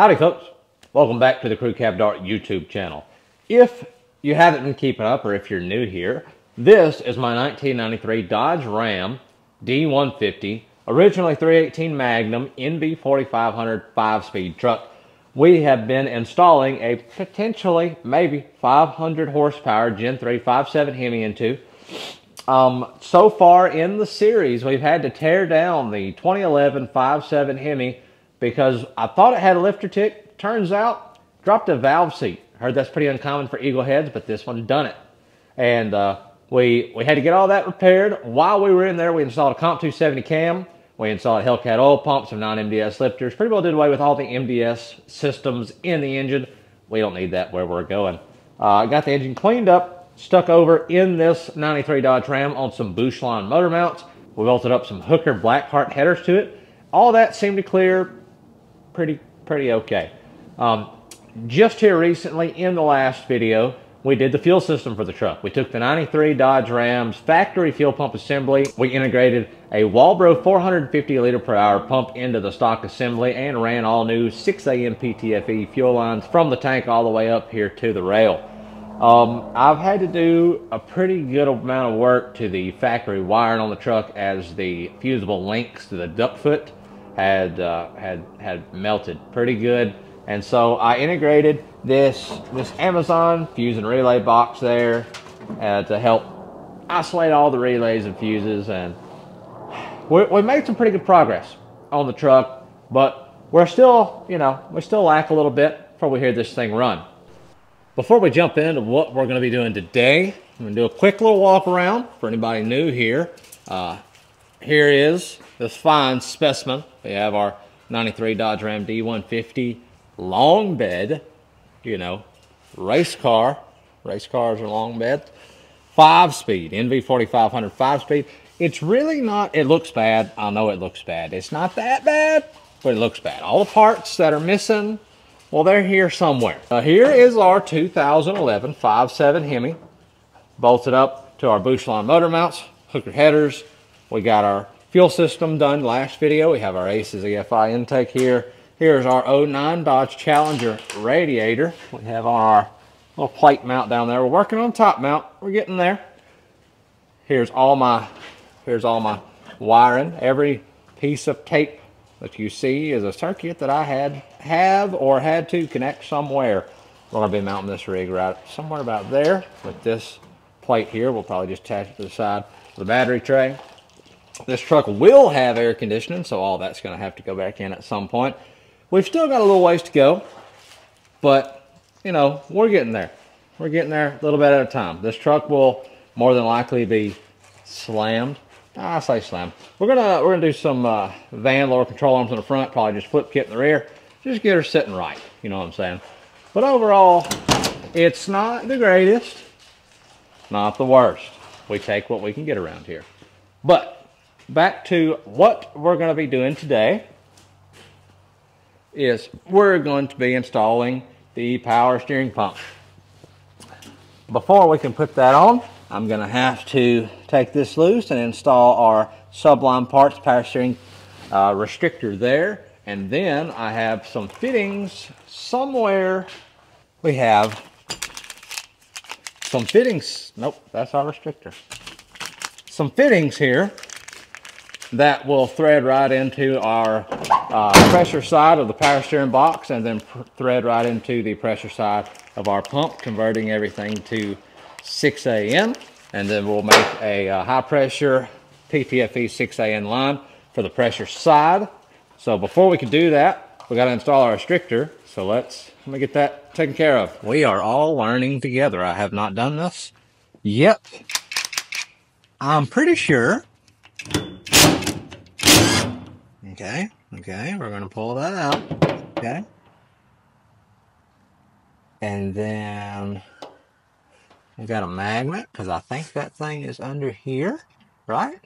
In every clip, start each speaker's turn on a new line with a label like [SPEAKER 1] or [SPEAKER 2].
[SPEAKER 1] Howdy folks, welcome back to the Crew Cab Dart YouTube channel. If you haven't been keeping up or if you're new here, this is my 1993 Dodge Ram D150, originally 318 Magnum NV 4500 5-speed truck. We have been installing a potentially maybe 500 horsepower Gen 3 5.7 Hemi into. So far in the series, we've had to tear down the 2011 5.7 Hemi because I thought it had a lifter tick. Turns out, dropped a valve seat. Heard that's pretty uncommon for Eagle heads, but this one done it. And we had to get all that repaired. While we were in there, we installed a Comp 270 cam. We installed a Hellcat oil pump, some non-MDS lifters. Pretty well did away with all the MDS systems in the engine. We don't need that where we're going. Got the engine cleaned up, stuck over in this 93 Dodge Ram on some Bushline motor mounts. We bolted up some Hooker Blackheart headers to it. All that seemed to clear pretty okay. Just here recently in the last video, we did the fuel system for the truck. We took the 93 Dodge Ram's factory fuel pump assembly. We integrated a Walbro 450 liter per hour pump into the stock assembly and ran all new 6AM PTFE fuel lines from the tank all the way up here to the rail. I've had to do a pretty good amount of work to the factory wiring on the truck as the fusible links to the duct foot had melted pretty good. And so I integrated this Amazon fuse and relay box there to help isolate all the relays and fuses. And we made some pretty good progress on the truck, but we're still, we still lack a little bit before we hear this thing run. Before we jump into what we're going to be doing today, I'm going to do a quick little walk around for anybody new here. Here is this fine specimen. We have our 93 Dodge Ram D150 long bed, race car. Race cars are long beds. 5-speed, NV 4500 5-speed. It's really not, it looks bad. I know it looks bad. It's not that bad, but it looks bad. All the parts that are missing, well, they're here somewhere. Here is our 2011 5.7 Hemi, bolted up to our Bushline motor mounts, Hooker headers. We got our fuel system done last video. We have our Aces EFI intake here. Here's our 09 Dodge Challenger radiator. We have our little plate mount down there. We're working on top mount. We're getting there. Here's all my wiring. Every piece of tape that you see is a circuit that I had to connect somewhere. We're going to be mounting this rig right somewhere about there with this plate here. We'll probably just attach it to the side of the battery tray. This truck will have air conditioning, so all that's going to have to go back in at some point. We've still got a little ways to go, but, we're getting there. We're getting there a little bit at a time. This truck will more than likely be slammed. I say slammed. We're gonna do some van lower control arms in the front, probably just flip kit in the rear. Just get her sitting right, you know what I'm saying? But overall, it's not the greatest, not the worst. We take what we can get around here. But back to what we're going to be doing today is we're going to be installing the power steering pump. Before we can put that on, I'm going to have to take this loose and install our Sublime Parts power steering restrictor there. And then I have some fittings somewhere. We have some fittings. Nope, that's our restrictor. Some fittings here that will thread right into our pressure side of the power steering box and then thread right into the pressure side of our pump, converting everything to 6AN. And then we'll make a high pressure PTFE 6AN line for the pressure side. So before we can do that, we got to install our restrictor. So let me get that taken care of. We are all learning together. I have not done this yet. I'm pretty sure. Okay, we're going to pull that out, okay? And then we got a magnet, because I think that thing is under here, right?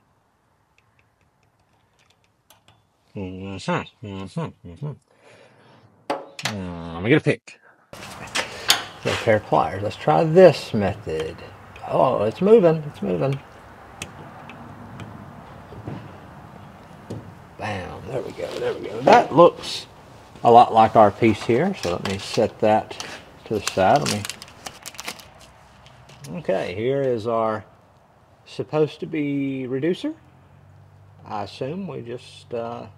[SPEAKER 1] Let me get a pick. Get a pair of pliers. Let's try this method. Oh, it's moving, it's moving. Bam, there we go, there we go. That looks a lot like our piece here. So let me set that to the side. Okay, here is our supposed to be reducer. I assume we just slide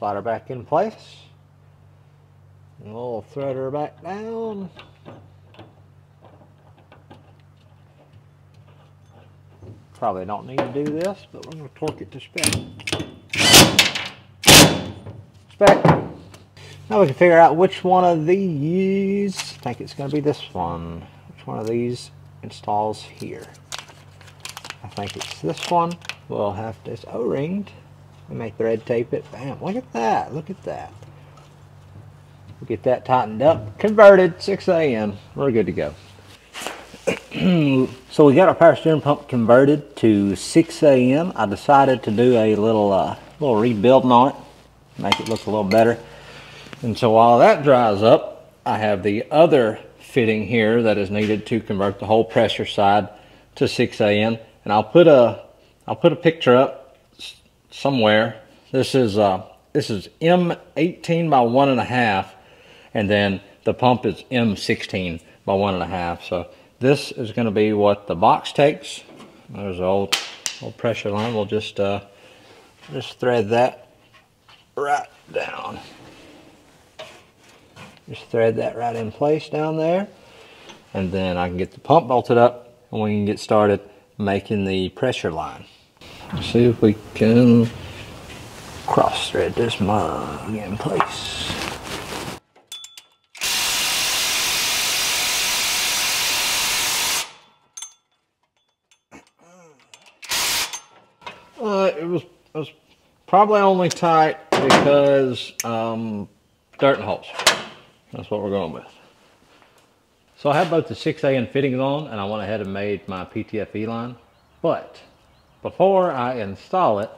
[SPEAKER 1] her back in place. And we'll thread her back down. Probably don't need to do this, but we're going to torque it to spec. Now we can figure out which one of these, I think it's going to be this one, which one of these installs here. I think it's this one. We'll have this O-ringed. We may thread tape it. Bam, look at that, look at that. We'll get that tightened up, converted, 6 AM. We're good to go. So we got our power steering pump converted to 6 AM. I decided to do a little rebuilding on it, make it look a little better. And so while that dries up, I have the other fitting here that is needed to convert the whole pressure side to 6 AM. And I'll put a picture up somewhere. This is M18 by 1.5, and then the pump is M16 by 1.5. So this is going to be what the box takes. There's an old pressure line. We'll just thread that right down. Just thread that right in place down there, and then I can get the pump bolted up, and we can get started making the pressure line. Let's see if we can cross thread this mug in place. It was probably only tight because dirt and holes. That's what we're going with. So I have both the 6 AM fittings on, and I went ahead and made my PTFE line. But before I install it,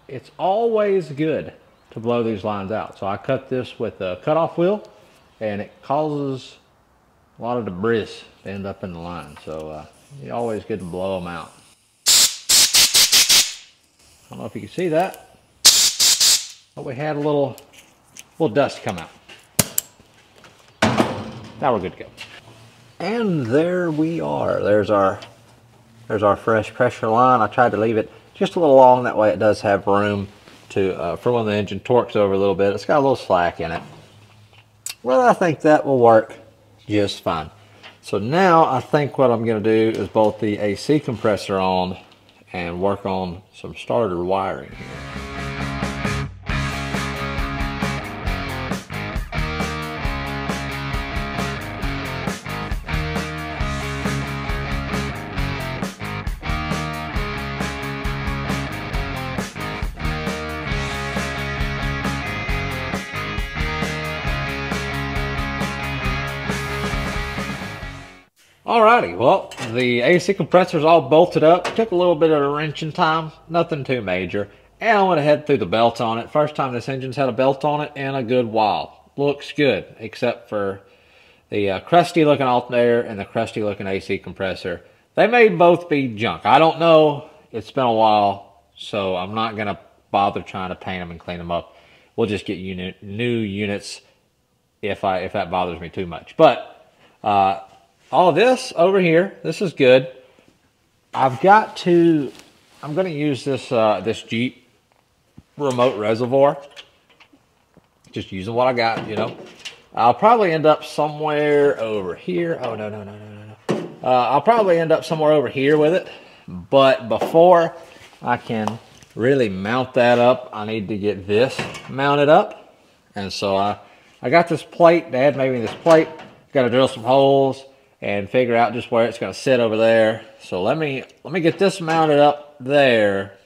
[SPEAKER 1] it's always good to blow these lines out. So I cut this with a cutoff wheel, and it causes a lot of debris to end up in the line. So it's always good to blow them out. I don't know if you can see that, but we had a little dust come out. Now we're good to go. And there we are. There's our fresh pressure line. I tried to leave it just a little long, that way it does have room to for when the engine torques over a little bit. It's got a little slack in it. Well, I think that will work just fine. So now I think what I'm going to do is bolt the AC compressor on and work on some starter wiring here. Alrighty, well, the AC compressor's all bolted up. Took a little bit of a wrenching time, nothing too major. And I went ahead and threw the belt on it. First time this engine's had a belt on it in a good while. Looks good, except for the crusty looking alternator and the crusty looking AC compressor. They may both be junk. I don't know, it's been a while, so I'm not gonna bother trying to paint them and clean them up. We'll just get new units if that bothers me too much. But all of this over here, this is good. I'm going to use this this Jeep remote reservoir. Just using what I got, you know. I'll probably end up somewhere over here. Oh, no. I'll probably end up somewhere over here with it. But before I can really mount that up, I need to get this mounted up. And so I got this plate. Dad made me this plate. Got to drill some holes and figure out just where it's going to sit over there. So let me get this mounted up there,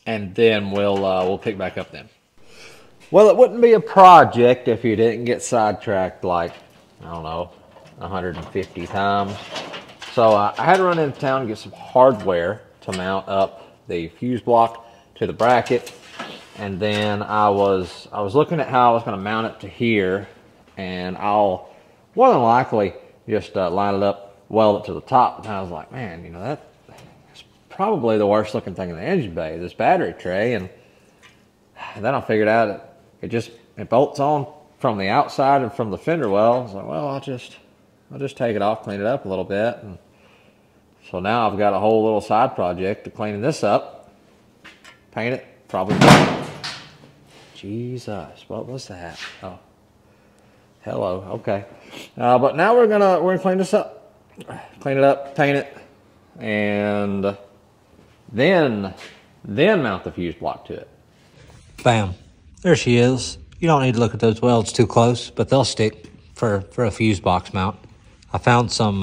[SPEAKER 1] and then we'll pick back up then. Well, it wouldn't be a project if you didn't get sidetracked like, I don't know, 150 times. So I had to run into town and get some hardware to mount up the fuse block to the bracket, and then I was looking at how I was going to mount it to here, and I'll more than likely just line it up, weld it to the top. And I was like, man, you know, that's probably the worst looking thing in the engine bay, this battery tray. And And then I figured out it bolts on from the outside and from the fender well. I was like, well, I'll just take it off, clean it up a little bit. And so now I've got a whole little side project to cleaning this up, paint it, probably. Jesus, what was that? Oh, hello. Okay, but now we're gonna clean this up, clean it up, paint it, and then mount the fuse block to it.
[SPEAKER 2] Bam, there she is. You don't need to look at those welds too close, but they'll stick for a fuse box mount. I found some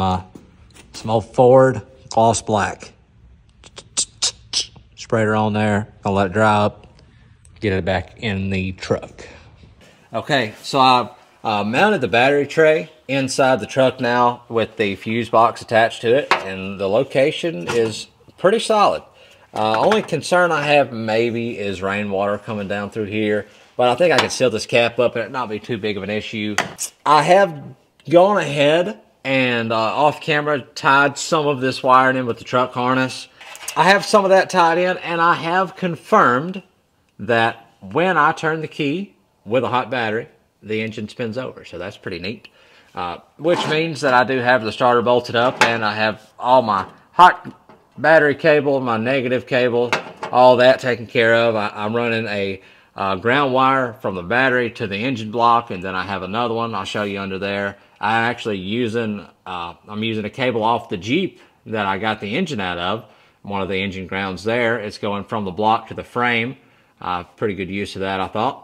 [SPEAKER 2] old Ford gloss black. Sprayed her on there. I'll let it dry up. Get it back in the truck. Okay, so I mounted the battery tray inside the truck now with the fuse box attached to it, and the location is pretty solid. Only concern I have maybe is rainwater coming down through here, but I think I can seal this cap up and it not be too big of an issue. I have gone ahead and off camera tied some of this wiring in with the truck harness. I have some of that tied in, and I have confirmed that when I turn the key with a hot battery, the engine spins over. So that's pretty neat. Which means that I do have the starter bolted up, and I have all my hot battery cable, my negative cable, all that taken care of. I'm running a ground wire from the battery to the engine block, and then I have another one I'll show you under there. I'm actually using a cable off the Jeep that I got the engine out of. One of the engine grounds there. It's going from the block to the frame. Pretty good use of that, I thought.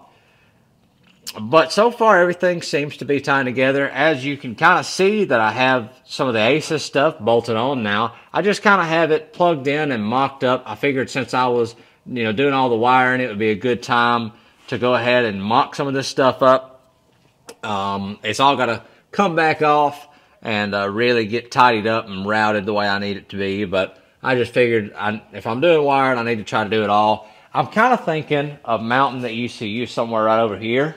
[SPEAKER 2] But so far, everything seems to be tying together. As you can kind of see that I have some of the Aces stuff bolted on now. I just kind of have it plugged in and mocked up. I figured since I was, doing all the wiring, it would be a good time to go ahead and mock some of this stuff up. It's all got to come back off and really get tidied up and routed the way I need it to be. But I just figured if I'm doing wiring, I need to try to do it all. I'm kind of thinking of mounting the ECU somewhere right over here.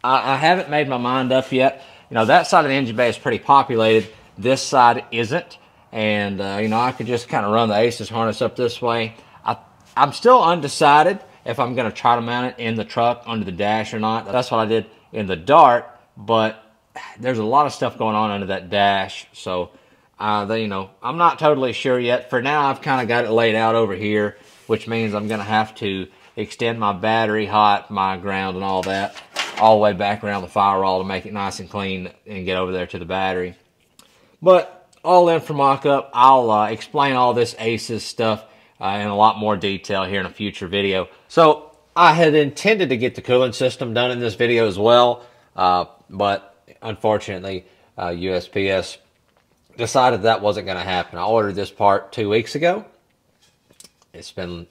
[SPEAKER 2] I haven't made my mind up yet. That side of the engine bay is pretty populated. This side isn't. And, I could just kind of run the Aces harness up this way. I'm still undecided if I'm going to try to mount it in the truck under the dash or not. That's what I did in the Dart, but there's a lot of stuff going on under that dash. So, I'm not totally sure yet. For now, I've kind of got it laid out over here, which means I'm going to have to extend my battery, hot, my ground, and all that, all the way back around the firewall to make it nice and clean and get over there to the battery. But all in for mock-up. I'll explain all this Aces stuff in a lot more detail here in a future video. So I had intended to get the cooling system done in this video as well, but unfortunately, USPS decided that wasn't going to happen. I ordered this part 2 weeks ago. It's been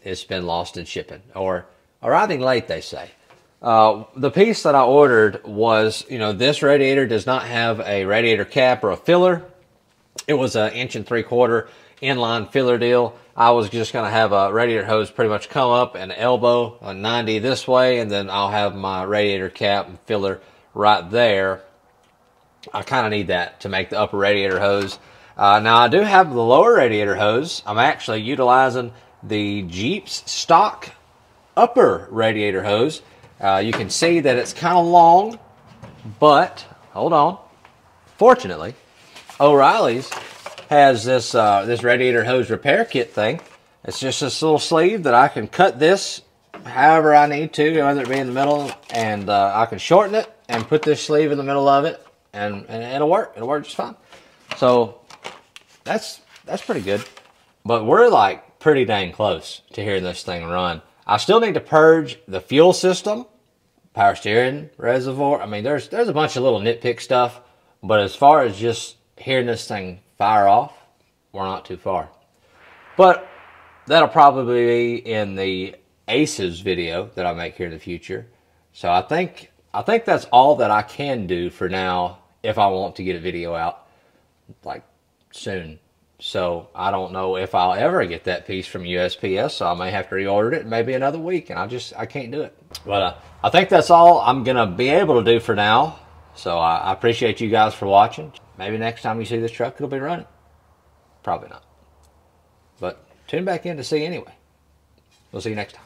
[SPEAKER 2] lost in shipping, or arriving late, they say. The piece that I ordered was, this radiator does not have a radiator cap or a filler. It was an 1 3/4 inline filler deal. I was just going to have a radiator hose pretty much come up and elbow a 90 this way, and then I'll have my radiator cap and filler right there. I kind of need that to make the upper radiator hose. Now, I do have the lower radiator hose. I'm actually utilizing the Jeep's stock upper radiator hose. You can see that it's kind of long, but hold on. Fortunately, O'Reilly's has this radiator hose repair kit thing. It's just this little sleeve that I can cut this however I need to, whether it be in the middle, and I can shorten it and put this sleeve in the middle of it, and it'll work. It'll work just fine. So that's pretty good. But we're like pretty dang close to hearing this thing run. I still need to purge the fuel system, power steering reservoir. I mean, there's a bunch of little nitpick stuff, but as far as just hearing this thing fire off, we're not too far. But that'll probably be in the Aces video that I make here in the future. So I think that's all that I can do for now if I want to get a video out like soon. So I don't know if I'll ever get that piece from USPS, so I may have to reorder it maybe another week, and I can't do it. But I think that's all I'm going to be able to do for now. So I appreciate you guys for watching. Maybe next time you see this truck, it'll be running. Probably not. But tune back in to see anyway. We'll see you next time.